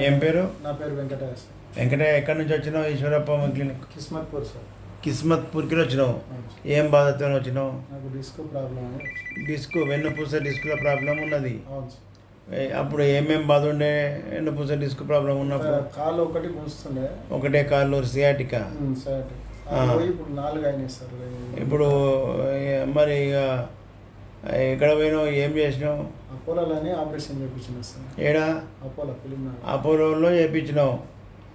ఏం పేరు? నా పేరు వెంకటేష్ సార్. వెంకటయ్య, ఎక్కడి నుంచి వచ్చినావు? Eshwarappa clinic Kismatpur sir. కిస్మత్పూర్కి వచ్చినావు. అవును సార్. ఏం బాధతో వచ్చినావు? నాకు డిస్క్ ప్రాబ్లం అని వచ్చింది. డిస్క్, వెన్నుపూస డిస్క్ల ప్రాబ్లం ఉన్నది. అవును సార్. అప్పుడు ఏమేం బాధ ఉండే? వెన్నుపూస డిస్క్ ప్రాబ్లం ఉన్నప్పుడు కాళ్ళు ఒకటి గుంజుతుండే. ఒకటే కాళ్ళు సియాటికా. సార్ ఇప్పుడు 4 అయినాయి సార్. ఇప్పుడు మరి ఇక ఎక్కడ పోయినావు? ఏం చేసినావు? అపోలోని ఆపరేషన్ చేయించిన సార్. ఏడా? అపోలో ఫిలిం. అపోలోలో చేయించినావు.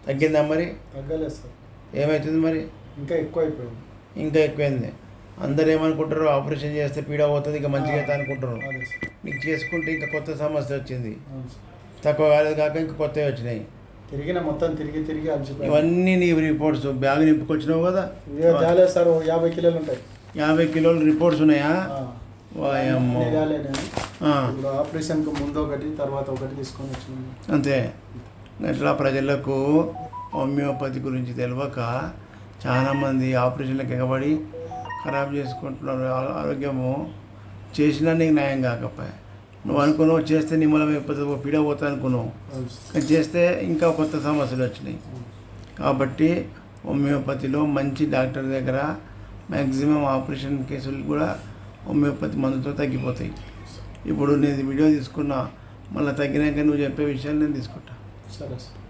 తగ్గిందా మరి? తగ్గలేదు సార్. ఏమవుతుంది మరి? ఇంకా ఎక్కువ అయిపోయింది. ఇంకా ఎక్కువైంది. అందరు ఏమనుకుంటారు? ఆపరేషన్ చేస్తే పీడ పోతుంది, ఇంకా మంచిగా అవుతుంది అనుకుంటారు. అదే సార్. నీకు చేసుకుంటే ఇంకా కొత్త సమస్య వచ్చింది. అవును సార్. తక్కువ కాలేదు కాక ఇంకా కొత్తవి వచ్చినాయి. మొత్తం తిరిగి అలసిపోయింది. ఇవన్నీ నీ రిపోర్ట్స్ బ్యాగ్ నింపుకొచ్చినావు కదా? జాలేదు సార్. 50 కిలోలు ఉంటాయి. 50 కిలోల రిపోర్ట్స్ ఉన్నాయా? వాయమ్మో. ఇప్పుడు ఆపరేషన్కి ముందు ఒకటి, తర్వాత ఒకటి తీసుకొని వచ్చినాము. అంతే. అట్లా ప్రజలకు హోమియోపతి గురించి తెలియక చాలామంది ఆపరేషన్లకు ఎగబడి ఖరాబ్ చేసుకుంటున్నారు ఆరోగ్యము. చేసినా నీకు న్యాయం కాకపోయా. నువ్వు అనుకున్నావు చేస్తే నీ మూలం పీడ పోతా అనుకున్నావు, కానీ చేస్తే ఇంకా కొత్త సమస్యలు వచ్చినాయి. కాబట్టి హోమియోపతిలో మంచి డాక్టర్ దగ్గర మ్యాక్సిమం ఆపరేషన్ కేసులు కూడా హోమియోపతి మందుతో తగ్గిపోతాయి. ఇప్పుడు నేను వీడియో తీసుకున్నా, మళ్ళీ తగ్గినాక నువ్వు చెప్పే విషయాలు నేను తీసుకుంటా. సరే సార్.